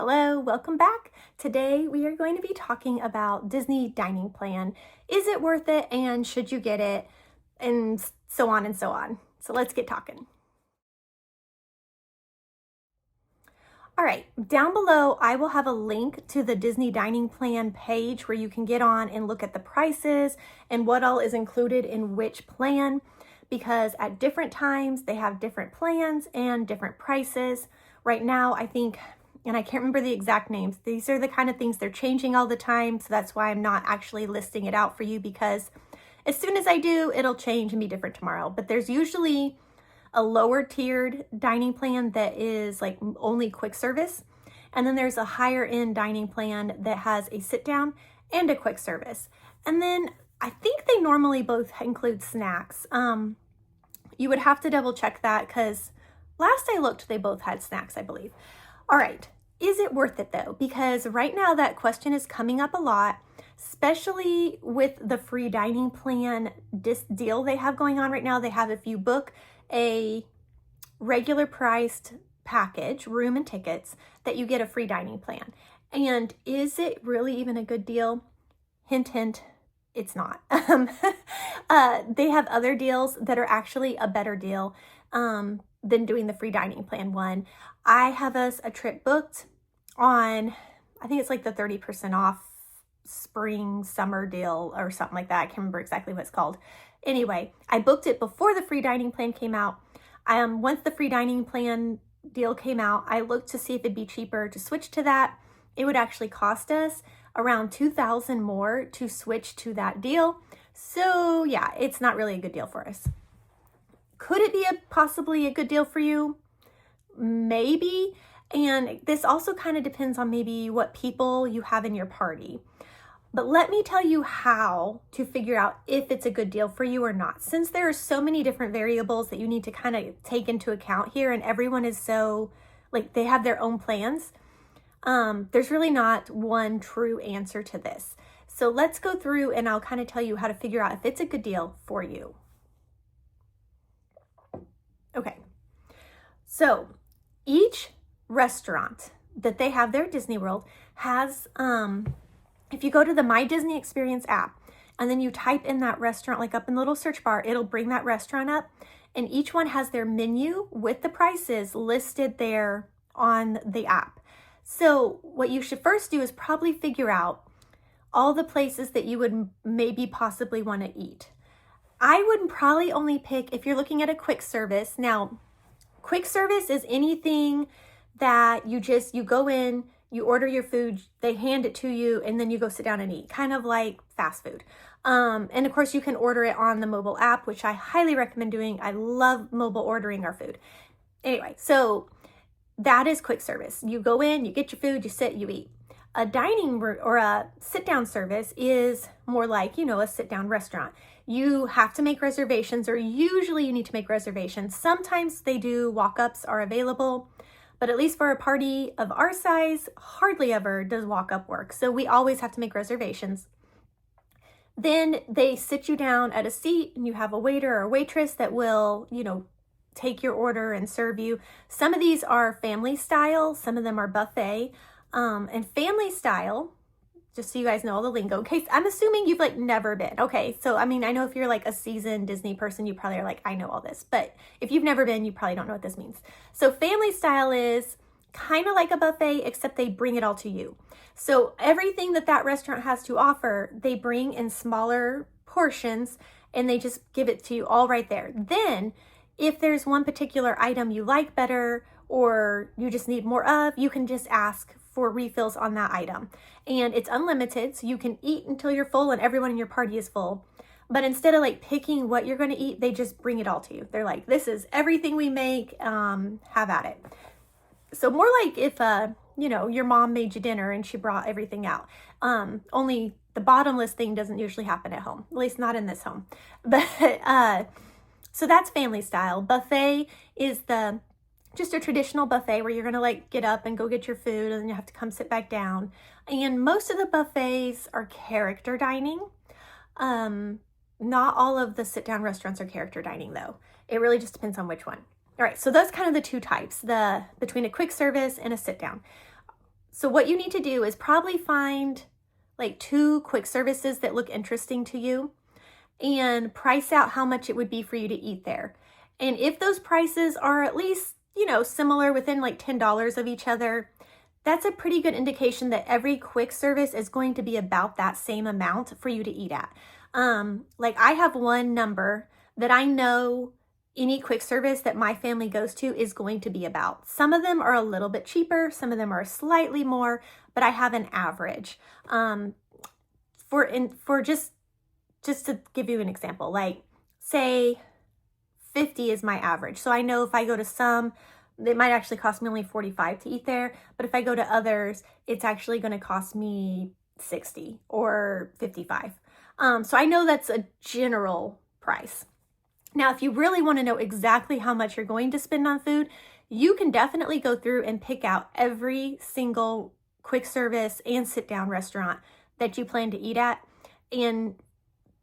Hello, welcome back. Today we are going to be talking about Disney dining plan. Is it worth it and should you get it? And so on and so on. So let's get talking. All right, down below I will have a link to the Disney dining plan page where you can get on and look at the prices and what all is included in which plan, because at different times they have different plans and different prices. Right now, I think, and I can't remember the exact names, these are the kind of things they're changing all the time. So that's why I'm not actually listing it out for you, because as soon as I do, it'll change and be different tomorrow. But there's usually a lower tiered dining plan that is like only quick service. And then there's a higher end dining plan that has a sit down and a quick service. And then I think they normally both include snacks. You would have to double check that because last I looked, they both had snacks, I believe. All right, is it worth it though? Because right now that question is coming up a lot, especially with the free dining plan deal they have going on right now. They have, if you book a regular priced package, room and tickets, that you get a free dining plan. And is it really even a good deal? Hint, hint, it's not. They have other deals that are actually a better deal than doing the free dining plan one. I have us a trip booked on, I think it's like the 30% off spring summer deal or something like that. I can't remember exactly what it's called. Anyway, I booked it before the free dining plan came out. Once the free dining plan deal came out, I looked to see if it'd be cheaper to switch to that. It would actually cost us around $2,000 more to switch to that deal. So yeah, it's not really a good deal for us. Could it be possibly a good deal for you? Maybe. And this also kind of depends on maybe what people you have in your party. But let me tell you how to figure out if it's a good deal for you or not. Since there are so many different variables that you need to kind of take into account here, and everyone is so, like, they have their own plans, there's really not one true answer to this. So let's go through and I'll kind of tell you how to figure out if it's a good deal for you. Okay, so each restaurant that they have there at Disney World has, if you go to the My Disney Experience app and then you type in that restaurant, like up in the little search bar, it'll bring that restaurant up, and each one has their menu with the prices listed there on the app. So what you should first do is probably figure out all the places that you would maybe possibly want to eat. I would probably only pick, if you're looking at a quick service. Now, quick service is anything that you go in, you order your food, they hand it to you, and then you go sit down and eat, kind of like fast food. And of course you can order it on the mobile app, which I highly recommend doing. I love mobile ordering our food. Anyway, so that is quick service. You go in, you get your food, you sit, you eat. A dining or a sit down service is more like, a sit down restaurant. You have to make reservations, or usually you need to make reservations. Sometimes they do walk-ups are available, but at least for a party of our size, hardly ever does walk-up work. So we always have to make reservations. Then they sit you down at a seat and you have a waiter or waitress that will, take your order and serve you. Some of these are family style, some of them are buffet. And family style, just so you guys know all the lingo, in case, I'm assuming you've never been. Okay, so I know if you're like a seasoned Disney person, you probably are like, I know all this. But if you've never been, you probably don't know what this means. So family style is kind of like a buffet, except they bring it all to you. So everything that restaurant has to offer, they bring in smaller portions and they just give it to you all right there. Then if there's one particular item you like better or you just need more of, you can just ask for refills on that item. And it's unlimited, so you can eat until you're full and everyone in your party is full. But instead of picking what you're going to eat, they just bring it all to you. They're like, this is everything we make, have at it. So more like if, your mom made you dinner and she brought everything out. Only the bottomless thing doesn't usually happen at home, at least not in this home. But so that's family style. Buffet is just a traditional buffet where you're gonna get up and go get your food and then you have to come sit back down. And most of the buffets are character dining. Not all of the sit down restaurants are character dining though. It really just depends on which one. All right, so that's kind of the two types, between a quick service and a sit down. So what you need to do is probably find like 2 quick services that look interesting to you and price out how much it would be for you to eat there. And if those prices are at least, similar within like $10 of each other, that's a pretty good indication that every quick service is going to be about that same amount for you to eat at. Like I have one number that I know any quick service that my family goes to is going to be about. Some of them are a little bit cheaper, some of them are slightly more, but I have an average. For just to give you an example, like say 50 is my average. So I know if I go to some, it might actually cost me only 45 to eat there, but if I go to others, it's actually going to cost me 60 or 55. So I know that's a general price. Now, if you really want to know exactly how much you're going to spend on food, you can definitely go through and pick out every single quick service and sit down restaurant that you plan to eat at and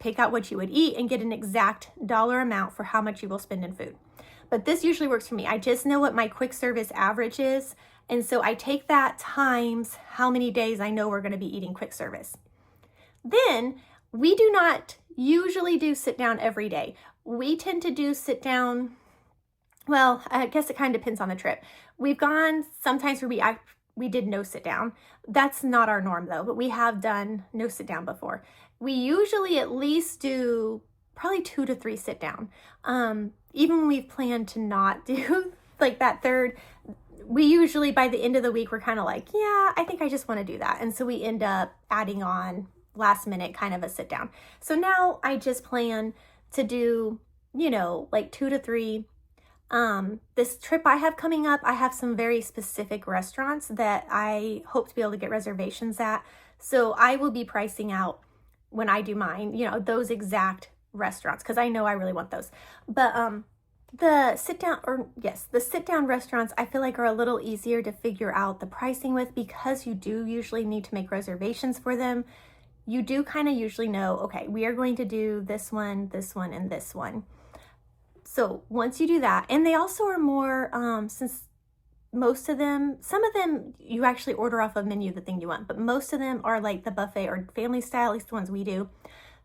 pick out what you would eat and get an exact dollar amount for how much you will spend in food. But this usually works for me. I just know what my quick service average is. And so I take that times how many days I know we're going to be eating quick service. Then we do not usually do sit down every day. We tend to do sit down, well, I guess it kind of depends on the trip. We've gone sometimes where we did no sit down. That's not our norm though, but we have done no sit down before. We usually at least do probably 2 to 3 sit down. Even when we've planned to not do like that third, we usually by the end of the week, we're kind of like, yeah, I think I just want to do that. And so we end up adding on last minute kind of a sit down. So now I just plan to do, like 2 to 3. This trip I have coming up, I have some very specific restaurants that I hope to be able to get reservations at. So I will be pricing out when I do mine, those exact restaurants, because I know I really want those. But the sit down restaurants I feel like are a little easier to figure out the pricing with, because you do usually need to make reservations for them. You do kind of usually know, okay, we are going to do this one, and this one. So once you do that, and they also are more, since some of them you actually order off a menu the thing you want, but most of them are like the buffet or family style, at least the ones we do.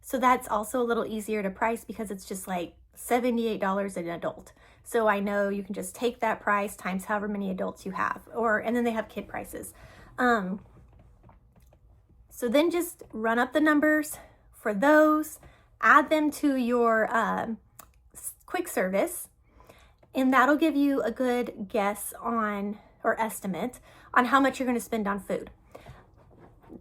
So that's also a little easier to price because it's just like $78 an adult. So I know you can just take that price times however many adults you have, and then they have kid prices. So then just run up the numbers for those, add them to your quick service, and that'll give you a good guess on, or estimate on, how much you're going to spend on food.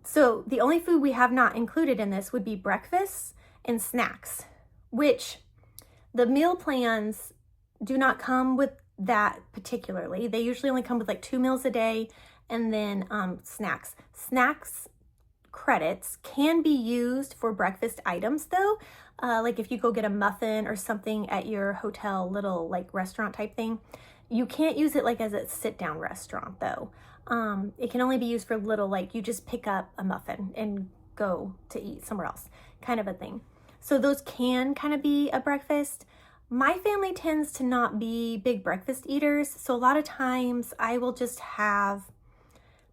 So the only food we have not included in this would be breakfast and snacks, which the meal plans do not come with that particularly. They usually only come with like 2 meals a day, and then snacks. Snacks credits can be used for breakfast items though. Like if you go get a muffin or something at your hotel little like restaurant type thing, you can't use it like as a sit down restaurant though. It can only be used for little, like you just pick up a muffin and go to eat somewhere else kind of a thing. So those can kind of be a breakfast. My family tends to not be big breakfast eaters. So a lot of times I will just have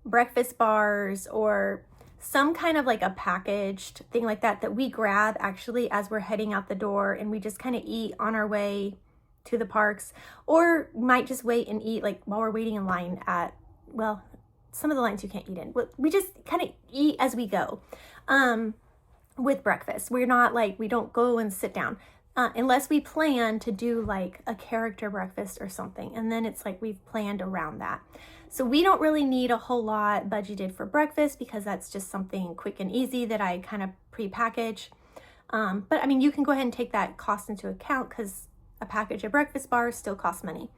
breakfast bars or some kind of like a packaged thing like that we grab actually as we're heading out the door, and we just kind of eat on our way to the parks, or might just wait and eat like while we're waiting in line at, well, some of the lines you can't eat in. We just kind of eat as we go with breakfast. We're not like, we don't go and sit down unless we plan to do like a character breakfast or something, and then it's like we've planned around that. So we don't really need a whole lot budgeted for breakfast because that's just something quick and easy that I kind of pre-package. But I mean, you can go ahead and take that cost into account because a package of breakfast bars still costs money.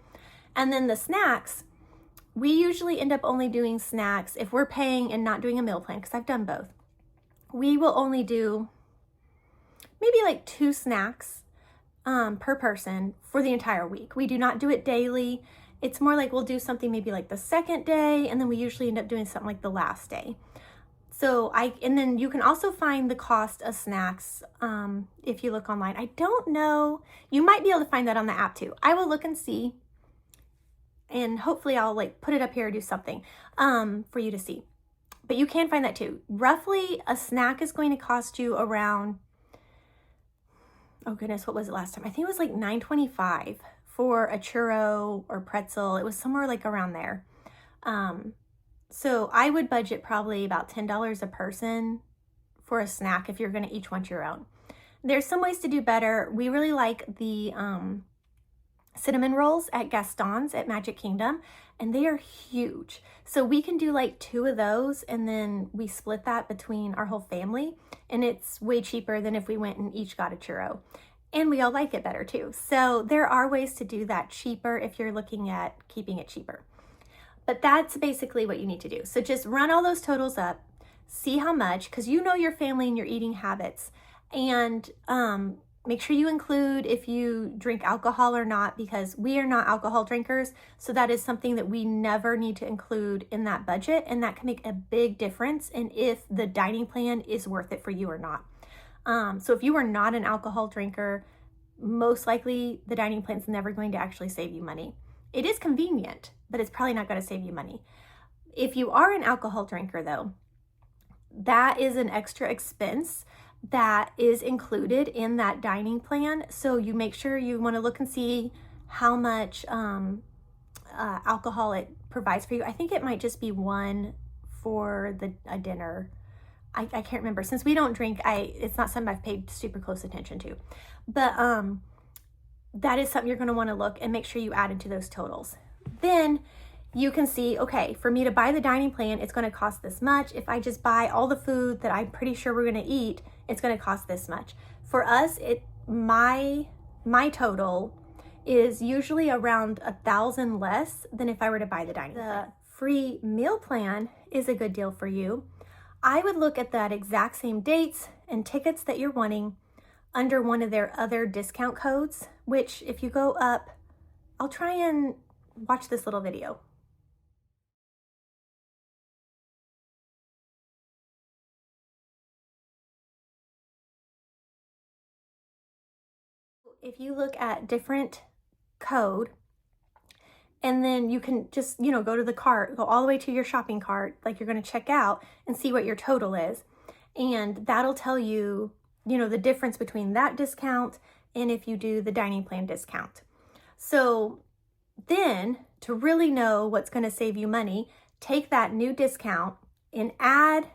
And then the snacks, we usually end up only doing snacks if we're paying and not doing a meal plan, because I've done both. We will only do maybe like 2 snacks per person for the entire week. We do not do it daily. It's more like we'll do something maybe like the second day, and then we usually end up doing something like the last day. So and then you can also find the cost of snacks if you look online. I don't know, you might be able to find that on the app too. I will look and see. and hopefully I'll like put it up here or do something for you to see. But you can find that too. Roughly a snack is going to cost you around, oh goodness, what was it last time? I think it was like $9.25 for a churro or pretzel. It was somewhere like around there. So I would budget probably about $10 a person for a snack if you're going to each want your own. There's some ways to do better. We really like the cinnamon rolls at Gaston's at Magic Kingdom, and they are huge. So we can do like 2 of those, and then we split that between our whole family, and it's way cheaper than if we went and each got a churro. And we all like it better too. So there are ways to do that cheaper if you're looking at keeping it cheaper. But that's basically what you need to do. So just run all those totals up, see how much, because you know your family and your eating habits, and make sure you include if you drink alcohol or not, because we are not alcohol drinkers. So that is something that we never need to include in that budget, and that can make a big difference in if the dining plan is worth it for you or not. So if you are not an alcohol drinker, most likely the dining plan is never going to actually save you money. It is convenient, but it's probably not going to save you money. If you are an alcohol drinker though, that is an extra expense that is included in that dining plan. So you make sure you want to look and see how much alcohol it provides for you. I think it might just be one for a dinner. I can't remember. Since we don't drink, it's not something I've paid super close attention to. But that is something you're going to want to look and make sure you add into those totals. Then you can see, okay, for me to buy the dining plan, it's going to cost this much. If I just buy all the food that I'm pretty sure we're going to eat, it's going to cost this much. For us, my total is usually around $1,000 less than if I were to buy the dining plan. The free meal plan is a good deal for you. I would look at that exact same dates and tickets that you're wanting under one of their other discount codes, which if you go up, I'll try and watch this little video. If you look at different code, and then you can just, go to the cart, go all the way to your shopping cart, like you're going to check out and see what your total is. And that'll tell you, the difference between that discount and if you do the dining plan discount. So then to really know what's going to save you money, take that new discount and add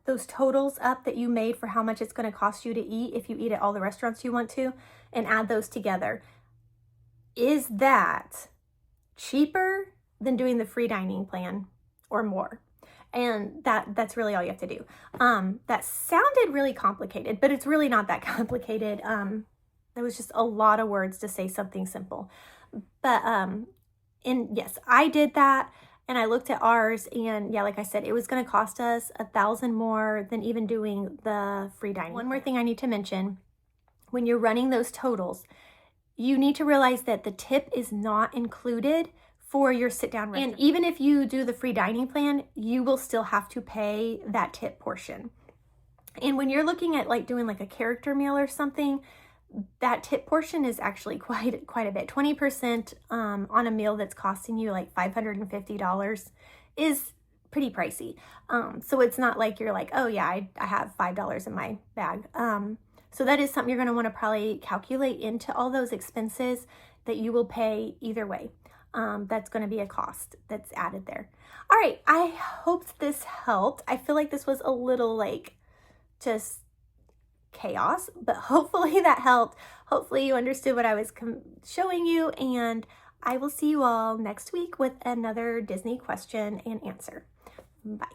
those totals up that you made for how much it's going to cost you to eat if you eat at all the restaurants you want to, and add those together. Is that cheaper than doing the free dining plan or more? And that's really all you have to do. That sounded really complicated, but it's really not that complicated. There was just a lot of words to say something simple. But and yes, I did that, and I looked at ours, and yeah, like I said, it was going to cost us $1,000 more than even doing the free dining. One more thing I need to mention: when you're running those totals, you need to realize that the tip is not included for your sit-down restaurant. And even if you do the free dining plan, you will still have to pay that tip portion. And when you're looking at like doing like a character meal or something, that tip portion is actually quite a bit. 20% on a meal that's costing you like $550 is pretty pricey. So it's not like you're like, oh yeah, I have $5 in my bag. So that is something you're going to want to probably calculate into all those expenses that you will pay either way. That's going to be a cost that's added there. All right, I hope this helped. I feel like this was a little like just chaos, but hopefully that helped. Hopefully you understood what I was showing you, and I will see you all next week with another Disney question and answer. Bye.